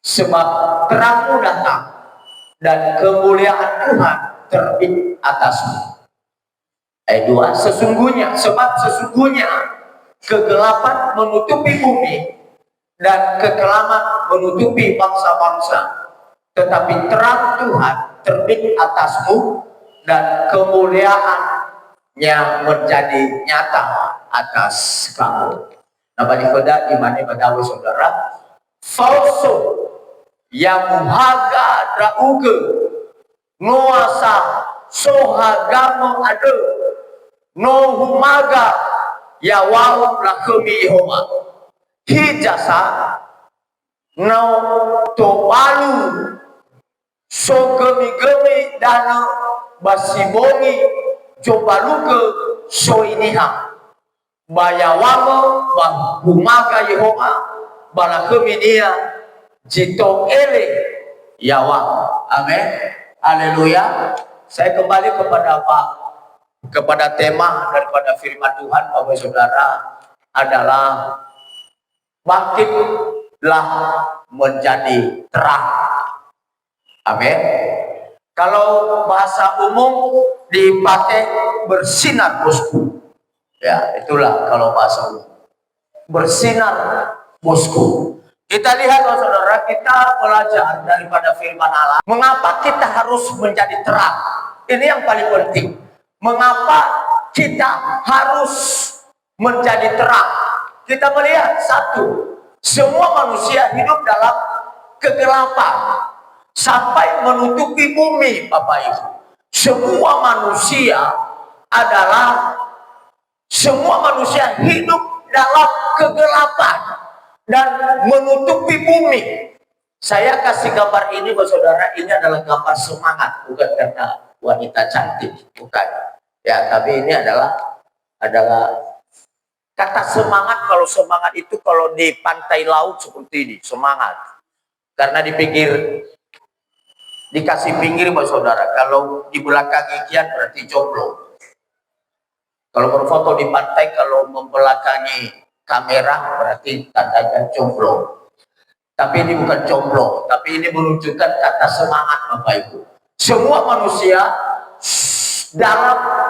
sebab terangmu datang dan kemuliaan Tuhan terbit atasmu. Ayat 2, sebab sesungguhnya kegelapan menutupi bumi dan kekelaman menutupi bangsa-bangsa, tetapi terang Tuhan terbit atasmu dan kemuliaannya menjadi nyata atas kamu. Nah, balihoda imani badawi saudara, falso yang muhaga drauge nuasa sohagamo ade no humaga ya wau lakumi Yehova hijasa no tobalu so gemi-gemi dana basibongi cobaluke so iniha bayawamo humaga Yehova balakumi dia jito ele yawa. Amin, haleluya. Saya kembali kepada tema daripada firman Tuhan, Bapak Saudara, adalah bangkitlah menjadi terang. Amin. Kalau bahasa umum dipakai bersinar bosku. Ya, itulah kalau bahasa umum. Bersinar bosku. Kita lihat, saudara, kita belajar daripada firman Allah. Mengapa kita harus menjadi terang? Ini yang paling penting. Mengapa kita harus menjadi terang? Kita melihat satu, semua manusia hidup dalam kegelapan sampai menutupi bumi, Bapak Ibu. Semua manusia hidup dalam kegelapan dan menutupi bumi. Saya kasih gambar ini buat saudara, ini adalah gambar semangat, bukan karena wanita cantik, bukan. Ya, tapi ini adalah kata semangat. Kalau semangat itu kalau di pantai laut seperti ini, semangat. Karena di pinggir, dikasih pinggir buat saudara. Kalau di belakang ikian berarti jomblo. Kalau berfoto di pantai, kalau membelakangi kamera berarti tandanya jomblo. Tapi ini bukan jomblo, tapi ini menunjukkan kata semangat, Bapak Ibu. Semua manusia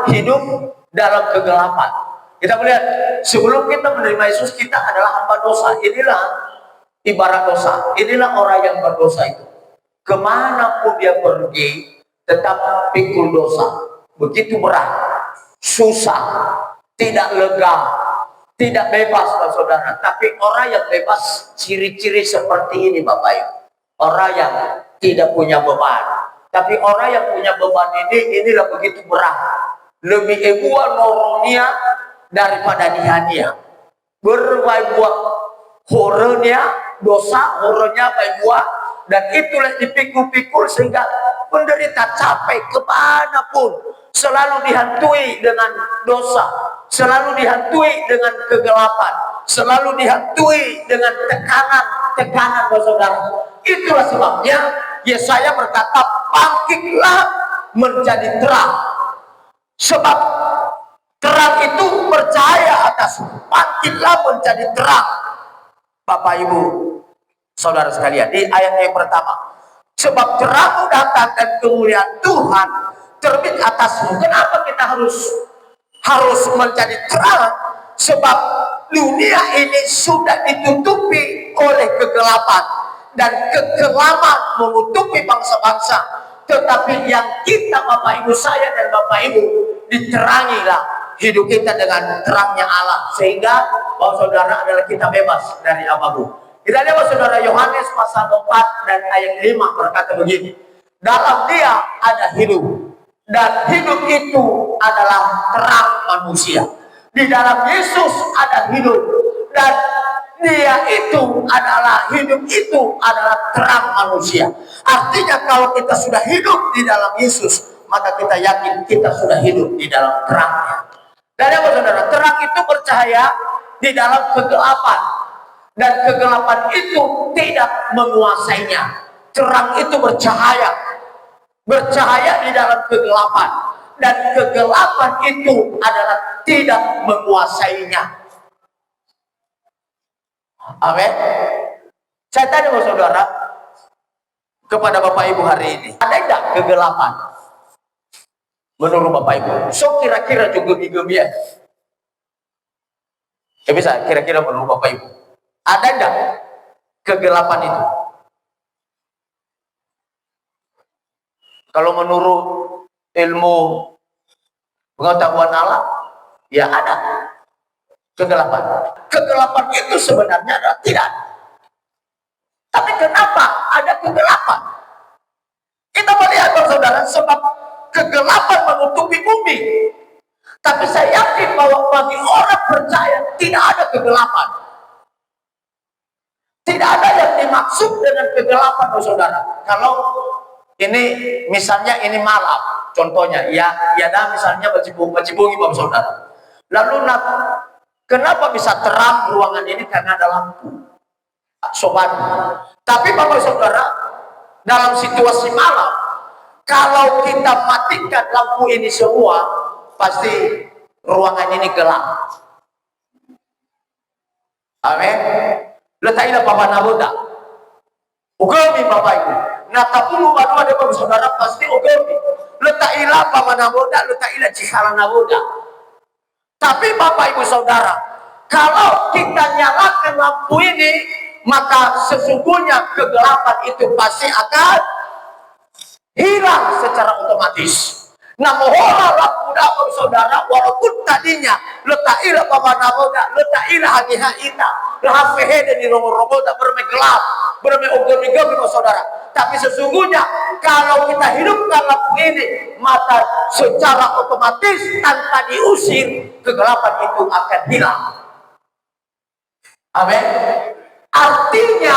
hidup dalam kegelapan. Kita melihat sebelum kita menerima Yesus, kita adalah hamba dosa. Inilah ibarat dosa. Inilah orang yang berdosa itu. Kemanapun dia pergi, tetap pikul dosa. Begitu berat, susah, tidak lega, tidak bebas, saudara. Tapi orang yang bebas, ciri-ciri seperti ini, Bapak Ibu. Orang yang tidak punya beban. Tapi orang yang punya beban inilah begitu berat. Lebih ebuah noronia daripada nihania. Berbaik buah horenya, dosa, horenya baik buah. Dan itulah dipikul-pikul sehingga penderita capek kemanapun. Selalu dihantui dengan dosa, selalu dihantui dengan kegelapan, selalu dihantui dengan tekanan, saudara. Itulah sebabnya Yesaya berkata, bangkitlah menjadi terang. Sebab terang itu percaya atas bangkitlah menjadi terang. Bapak Ibu, saudara sekalian, di ayat yang pertama, sebab terangmu datang dan kemuliaan Tuhan terbit atasmu. Kenapa kita harus menjadi terang? Sebab dunia ini sudah ditutupi oleh kegelapan dan kegelapan menutupi bangsa-bangsa. Tetapi yang kita, Bapak Ibu, saya dan Bapak Ibu, diterangilah hidup kita dengan terangnya Allah, sehingga bahwa saudara adalah kita bebas dari apapun. Kita lihat saudara, Yohanes pasal 4 dan ayat 5 berkata begini, dalam Dia ada hidup, dan hidup itu adalah terang manusia. Di dalam Yesus ada hidup, dan Dia itu adalah hidup, itu adalah terang manusia. Artinya kalau kita sudah hidup di dalam Yesus, maka kita yakin kita sudah hidup di dalam terangnya. Dan ya saudara, terang itu bercahaya di dalam kegelapan, dan kegelapan itu tidak menguasainya. Terang itu bercahaya di dalam kegelapan, dan kegelapan itu adalah tidak menguasainya. Amin. Saya tanya saudara, kepada Bapak Ibu hari ini? Ada tidak kegelapan menurut Bapak Ibu? So kira-kira juga gigi-gigian. Ya bisa kira-kira menurut Bapak Ibu. Ada tidak kegelapan itu? Kalau menurut ilmu pengetahuan alam, ya ada kegelapan. Kegelapan itu sebenarnya adalah tidak. Tapi kenapa ada kegelapan? Kita melihat saudara, sebab kegelapan menutupi bumi. Tapi saya yakin bahwa bagi orang percaya tidak ada kegelapan. Tidak ada yang dimaksud dengan kegelapan, saudara. Kalau ini misalnya ini malam, contohnya ya ada misalnya bacibungi Bapak Saudara. Lalu kenapa bisa terang ruangan ini? Karena ada lampu, sobat. Tapi Bapak Saudara, dalam situasi malam, kalau kita matikan lampu ini semua, pasti ruangan ini gelap. Amin. Letailah Bapak Naboda. Ugami Bapak Ibu. Nakapulu baru ada Bapak Saudara pasti ugami. Letailah Bapak Naboda, letailah Cikala Naboda. Tapi Bapak Ibu Saudara, kalau kita nyalakan lampu ini, maka sesungguhnya kegelapan itu pasti akan hilang secara otomatis. Namun lampu Bapak Saudara, walaupun tadinya letailah Bapak Naboda, letailah hati-hati Rafahe dan di nomor-nomor tak bermegelap, bermeogami-gami saudara. Tapi sesungguhnya kalau kita hidupkan lampu ini, maka secara otomatis tanpa diusir kegelapan itu akan hilang. Amin. Artinya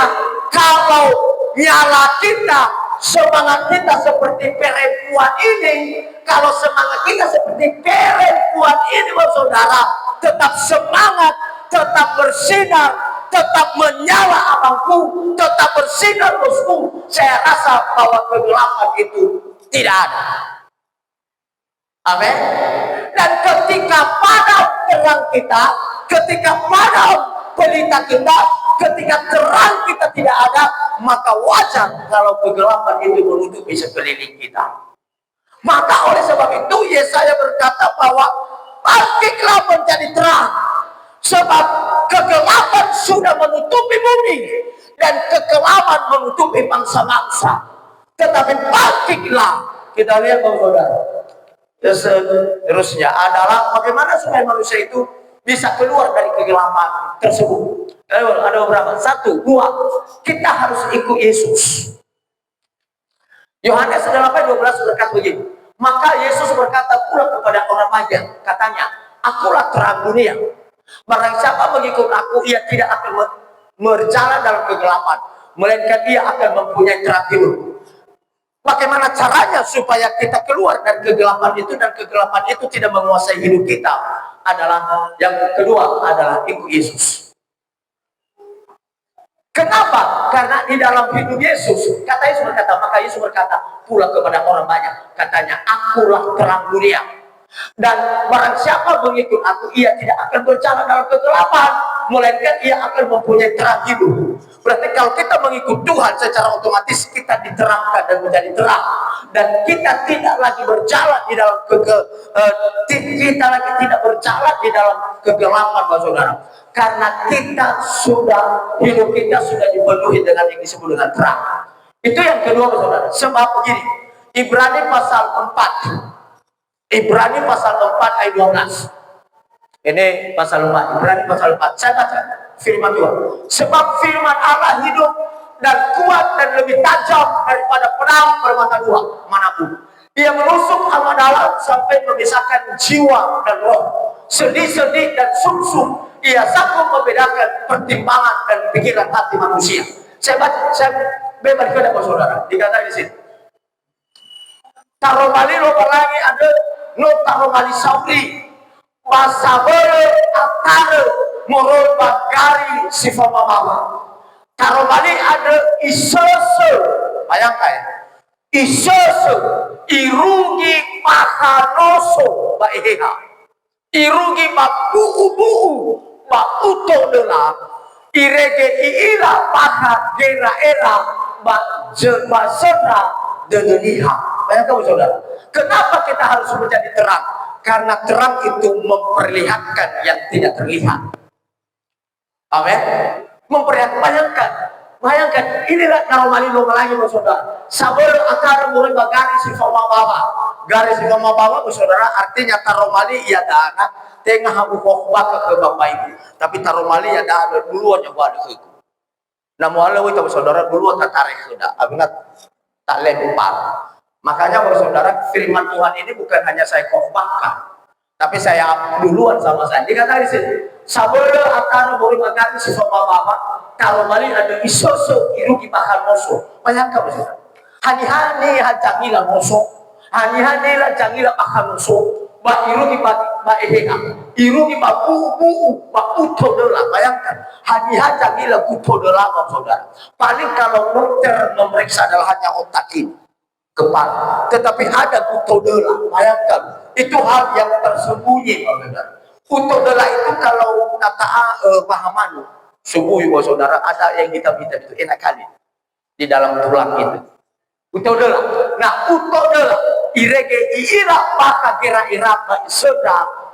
kalau nyala kita, semangat kita seperti perempuan ini, kalau semangat kita seperti perempuan ini, saudara, tetap semangat, tetap bersinar, tetap menyala abangku, tetap bersinar bosku. Saya rasa bahwa kegelapan itu tidak ada. Amin. Dan ketika padam terang kita, ketika padam pelita kita, ketika terang kita tidak ada, maka wajar kalau kegelapan itu menutupi sekeliling kita. Maka oleh sebab itu Yesaya berkata bahwa bangkitlah menjadi terang. Sebab kegelapan sudah menutupi bumi dan kegelapan menutupi bangsa-bangsa. Tetapi bangkitlah. Kita lihat Bapak Saudara. Seterusnya adalah bagaimana supaya manusia itu bisa keluar dari kegelapan tersebut. Ada beberapa. 1, 2. Kita harus ikut Yesus. Yohanes 8:12 berkata begini. Maka Yesus berkata pula kepada orang banyak, katanya, akulah terang dunia. Barang siapa mengikut aku, ia tidak akan berjalan dalam kegelapan, melainkan ia akan mempunyai terang hidup. Bagaimana caranya supaya kita keluar dari kegelapan itu dan kegelapan itu tidak menguasai hidup kita? Adalah yang kedua adalah ikut Yesus. Kenapa? Karena di dalam hidup Yesus, kata Yesus berkata, maka Yesus berkata pula kepada orang banyak, katanya, akulah terang dunia. Dan barang siapa mengikut aku, ia tidak akan berjalan dalam kegelapan, melainkan ia akan mempunyai terang hidup. Berarti kalau kita mengikut Tuhan, secara otomatis kita diterangkan dan menjadi terang, dan kita tidak lagi berjalan di dalam kegelapan, saudara. Karena kita sudah, hidup kita sudah dipenuhi dengan yang disebut dengan terang. Itu yang kedua, saudara. Sebab begini, Ibrani pasal 4 ayat 12. Ini pasal 4, Ibrani pasal 4. Saya baca firman Tuhan. Sebab firman Allah hidup dan kuat dan lebih tajam daripada pedang bermata dua manapun. Ia menusuk hama dalam sampai memisahkan jiwa dan roh, sendi-sendi dan sumsum. Ia sanggup membedakan pertimbangan dan pikiran hati manusia. Saya baca, saya bebas kepada saudara. Dikatakan di sini. Taruh bali lo balangi ada no taruh bali sauri pasabere atare morol bagari sifat mama. Taruh bali ada isese, bayangkan isese irugi pakanoso baeha irugi babu ba uto dela irege iila paha gera era Basera Dedeniha. Bayangkan saudara, kenapa kita harus menjadi terang? Karena terang itu memperlihatkan yang tidak terlihat. Amin. Memperlihatkan. Bayangkan, inilah naromali lagi saudara. Sabar akar murid garis si bawa. Garis si bawa saudara artinya taromali ya dana tengah hukuk baka ke bapak ibu. Tapi taromali ya dana duluan yang buat itu. Namun Allah itu saudara duluan tak tarik sudah. Abinat tak lempar. Makanya saudara firman Tuhan ini bukan hanya saya khotbahkan, tapi saya duluan sama saya. Dikatakan di sini, sabolo atau murid agama si bapak kalau mali ada isoso irugi bakal moso. Bayangkan saudara. Hani-hani hajangila moso. Hani-hani lah jangila bakal moso. Ba irugi ba ehega. Irugi ba bu ba uto dola. Bayangkan. Hani-hani jangila uto dola saudara. Paling kalau dokter memeriksa adalah hanya otak ini. Kepala, tetapi ada utodola. Bayangkan, itu hal yang tersembunyi, saudara. Utodola itu kalau kata pahaman, sembunyi, saudara, ada yang kita itu enak kali di dalam tulang itu. Utodola. Nah, utodola irege ira baka kira irapa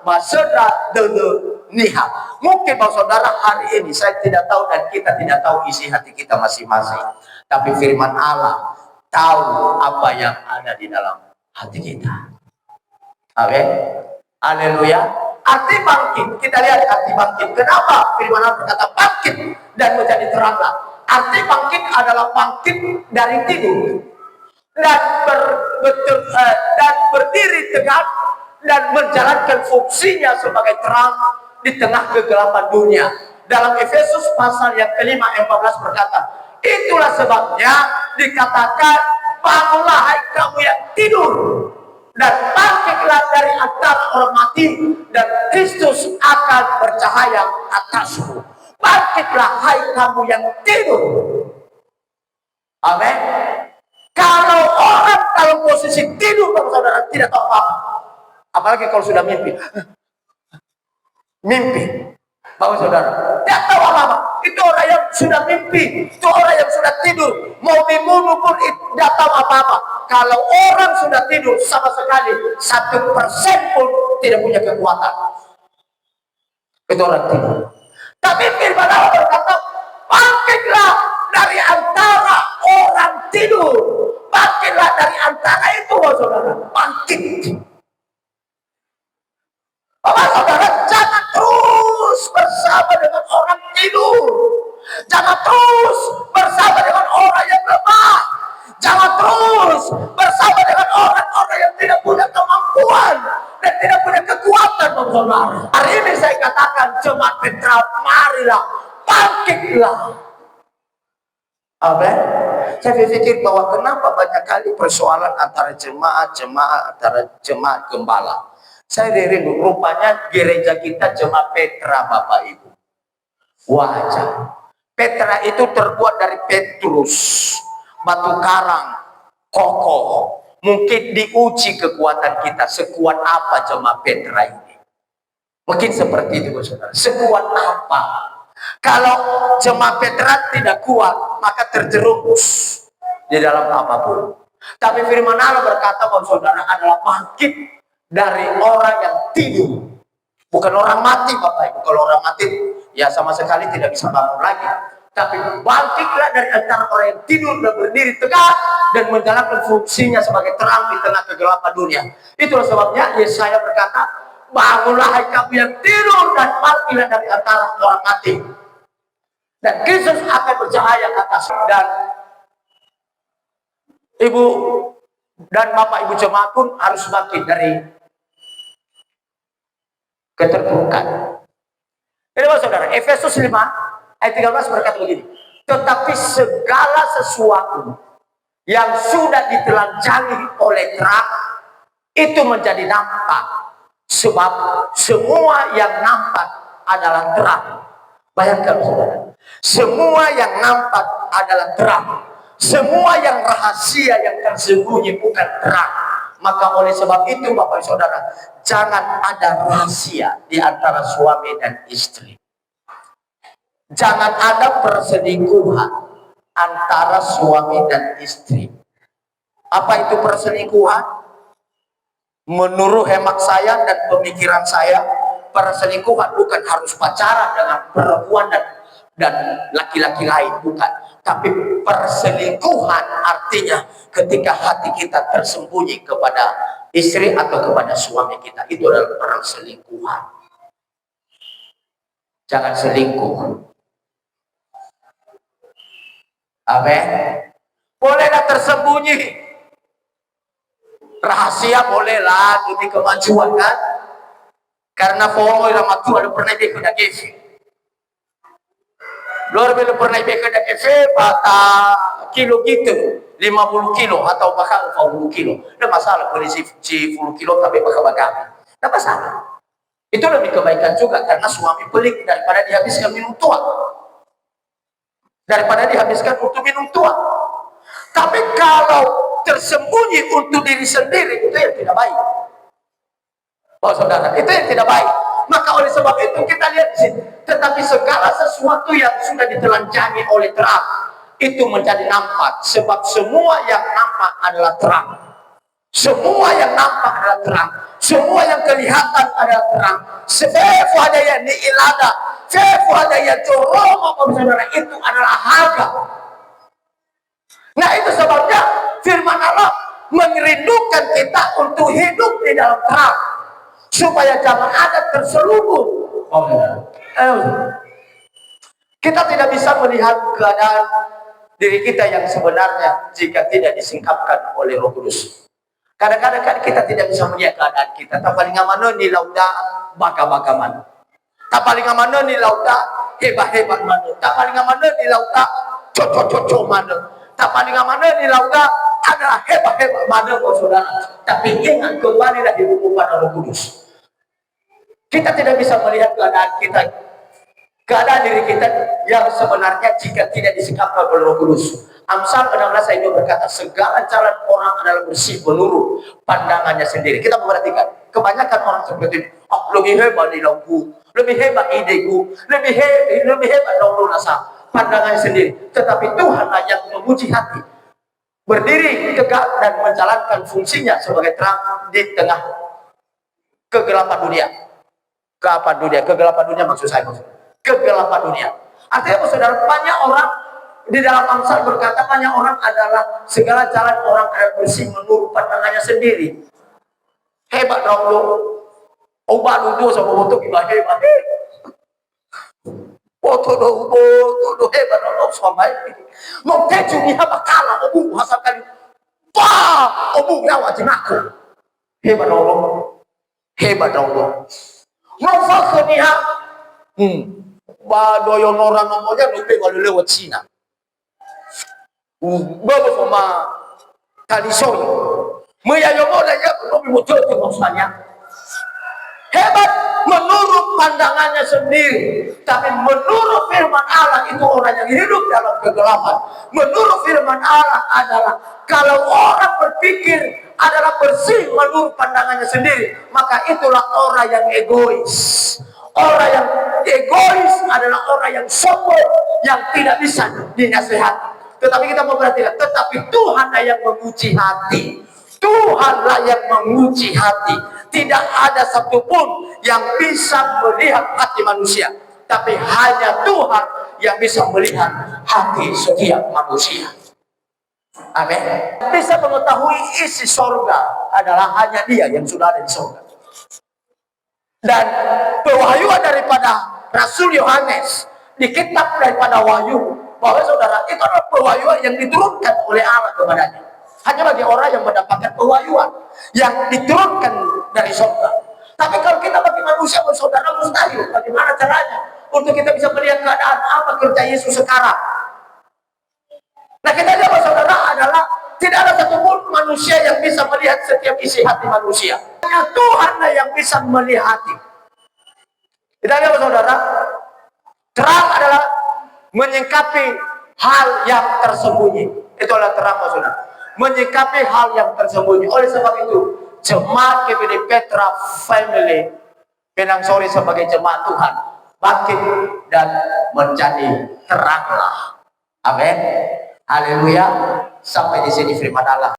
maseda dulu niha. Mungkin saudara hari ini saya tidak tahu dan kita tidak tahu isi hati kita masing-masing. Tapi firman Allah tahu apa yang ada di dalam hati kita. Amin. Haleluya. Arti bangkit. Kita lihat arti bangkit. Kenapa firman Allah berkata bangkit dan menjadi teranglah? Arti bangkit adalah bangkit dari tidur dan berdiri tegak dan menjalankan fungsinya sebagai terang di tengah kegelapan dunia. Dalam Efesus pasal yang ke-5 ayat 14 berkata, itulah sebabnya dikatakan bangunlah hai kamu yang tidur dan bangkitlah dari antara orang mati dan Kristus akan bercahaya atasmu. Bangkitlah hai kamu yang tidur. Amin. Kalau orang dalam posisi tidur, saudara tidak tahu apa, apalagi kalau sudah mimpi. Bapak saudara, tidak tahu apa-apa. Itu orang yang sudah mimpi, itu orang yang sudah tidur. Mau dibunuh pun tidak tahu apa-apa. Kalau orang sudah tidur sama sekali 1% pun tidak punya kekuatan. Itu orang tidur. Tapi firman Allah berkata, bangkitlah dari antara orang tidur. Bangkitlah dari antara itu, saudara. Bangkit. Bapak saudara, jangan terus bersama dengan orang tidur. Jangan terus bersama dengan orang yang lemah. Jangan terus bersama dengan orang-orang yang tidak punya kemampuan dan tidak punya kekuatan, Bapak saudara. Hari ini saya katakan, jemaat Petra, marilah, bangkitlah. Amin. Saya berpikir bahwa kenapa banyak kali persoalan antara jemaat, antara jemaat gembala. Saya rindu, rupanya gereja kita jemaat Petra, Bapak Ibu. Wajah. Petra itu terbuat dari Petrus, batu karang, kokoh. Mungkin diuji kekuatan kita, sekuat apa jemaat Petra ini. Mungkin seperti itu, saudara. Sekuat apa? Kalau jemaat Petra tidak kuat, maka terjerumus di dalam apapun. Tapi firman Allah berkata bahwa saudara adalah bangkit dari orang yang tidur, bukan orang mati, Bapak Ibu. Kalau orang mati ya sama sekali tidak bisa bangun lagi. Tapi bangkitlah dari antara orang yang tidur dan berdiri tegak dan menjalankan fungsinya sebagai terang di tengah kegelapan dunia. Itulah sebabnya Yesaya berkata, bangunlah hai kamu yang tidur dan bangkitlah dari antara orang mati. Dan Kristus akan bercahaya atas. Dan Ibu dan Bapak Ibu jemaat pun harus bangkit dari keterpurukan. Ini saudara, Efesus 5 ayat 13 berkata begini, tetapi segala sesuatu yang sudah ditelanjangi oleh terang itu menjadi nampak, sebab semua yang nampak adalah terang. Bayangkan saudara, semua yang nampak adalah terang, semua yang rahasia yang tersembunyi bukan terang. Maka oleh sebab itu Bapak saudara, jangan ada rahasia di antara suami dan istri. Jangan ada perselingkuhan. antara suami dan istri. Apa itu perselingkuhan? Menurut hemat saya dan pemikiran saya, perselingkuhan bukan harus pacaran dengan perempuan dan laki-laki lain, bukan. Tapi perselingkuhan artinya ketika hati kita tersembunyi kepada istri atau kepada suami kita, itu adalah perselingkuhan. Jangan selingkuh. Amin. Bolehlah tersembunyi. Rahasia bolehlah demi kemajuan kan. Karena FOMO yang maju ada pernah dia kena GV. Luar biasa pernah dia kena GV pada kilo gitu, 50 kilo atau bahkan 40 kilo. Tidak masalah boleh 10 kilo tapi bakal-bakal. Tidak masalah. Itu lebih kebaikan juga karena suami pelik daripada dihabiskan minum tua. Daripada dihabiskan untuk minum tua. Tapi kalau tersembunyi untuk diri sendiri, itu yang tidak baik. Oh saudara, itu yang tidak baik. Maka oleh sebab itu kita lihat di sini. Tetapi segala sesuatu yang sudah ditelanjangi oleh terang, itu menjadi nampak. Sebab semua yang nampak adalah terang. Semua yang nampak adalah terang. Semua yang kelihatan adalah terang. Sebab ada yang diilada. Sebab ada yang coroma, saudara, itu adalah harga. Nah itu sebabnya firman Allah merindukan kita untuk hidup di dalam terang supaya jangan ada terselubung. Kita tidak bisa melihat keadaan diri kita yang sebenarnya jika tidak disingkapkan oleh Roh Kudus. Kadang-kadang kan kita tidak bisa melihat keadaan kita. Tak paling aman ni lauda baka-baka man. Tak paling aman ni lauda hebat-hebat man. Tak paling aman ni lauda cocok-cocok man. Tak paling amanah di lauda adalah hebat-hebat mana saudara. Tapi ingat kembali dah dihukum pada Roh Kudus. Kita tidak bisa melihat keadaan kita, keadaan diri kita yang sebenarnya jika tidak disikapkan oleh Roh Kudus. Amsal 16 ayat 2 berkata, segala jalan orang adalah bersih menurut pandangannya sendiri. Kita memperhatikan, kebanyakan orang seperti ini, lebih hebat di lauku, lebih hebat ideku, lebih hebat daun rasa. Pandangannya sendiri, tetapi Tuhanlah yang memuji hati, berdiri tegak dan menjalankan fungsinya sebagai terang di tengah kegelapan dunia. Kegelapan dunia maksud saya, kegelapan dunia. Artinya saudara, banyak orang di dalam Amsal berkata banyak orang adalah segala jalan orang adalah bersih menurut pandangannya sendiri. Hebat dong lo, ubah dulu sama bentuk ibadah hebat. Foto do hebat dong sama ini. Mau keju ni apa kalah obu hasilkan. Wah, obu nyawa jenakku. Hebat dong. Hebat dong. Mau fakir ni ha. Ba doyon orang nomornya lupa kalau lewat Cina. Bawa sama tali soy. Meyayomo dah ya belum muncul tu maksudnya. Hebat menurut pandangannya sendiri, tapi menurut firman Allah itu orang yang hidup dalam kegelapan. Menurut firman Allah adalah kalau orang berpikir adalah bersih menurut pandangannya sendiri, maka itulah orang yang egois. Orang yang egois adalah orang yang sombong, yang tidak bisa dinasihati. Tetapi kita memperhatikan, tetapi Tuhanlah yang menguji hati. Tuhanlah yang menguji hati. Tidak ada satupun yang bisa melihat hati manusia, tapi hanya Tuhan yang bisa melihat hati setiap manusia. Amin. Bisa mengetahui isi sorga adalah hanya Dia yang sudah ada di sorga. Dan pewahyuan daripada Rasul Yohanes di kitab daripada Wahyu, bahwa saudara itu adalah pewahyuan yang diturunkan oleh Allah kepadanya. Hanya bagi orang yang mendapatkan pewahyuan yang diturunkan dari surga. Tapi kalau kita bagi manusia, saudara, mustahil. Bagaimana caranya untuk kita bisa melihat keadaan apa kerja Yesus sekarang? Nah, kita lihat saudara adalah tidak ada satupun manusia yang bisa melihat setiap isi hati manusia. Hanya Tuhanlah yang bisa melihat hati. Kita lihat saudara, terang adalah menyingkapi hal yang tersembunyi. Itulah terang saudara. Menyikapi hal yang tersembunyi. Oleh sebab itu, jemaat GBD Petra Family Penang Sore sebagai jemaat Tuhan bangkit dan menjadi teranglah. Amin. Haleluya. Sampai di sini firman Allah.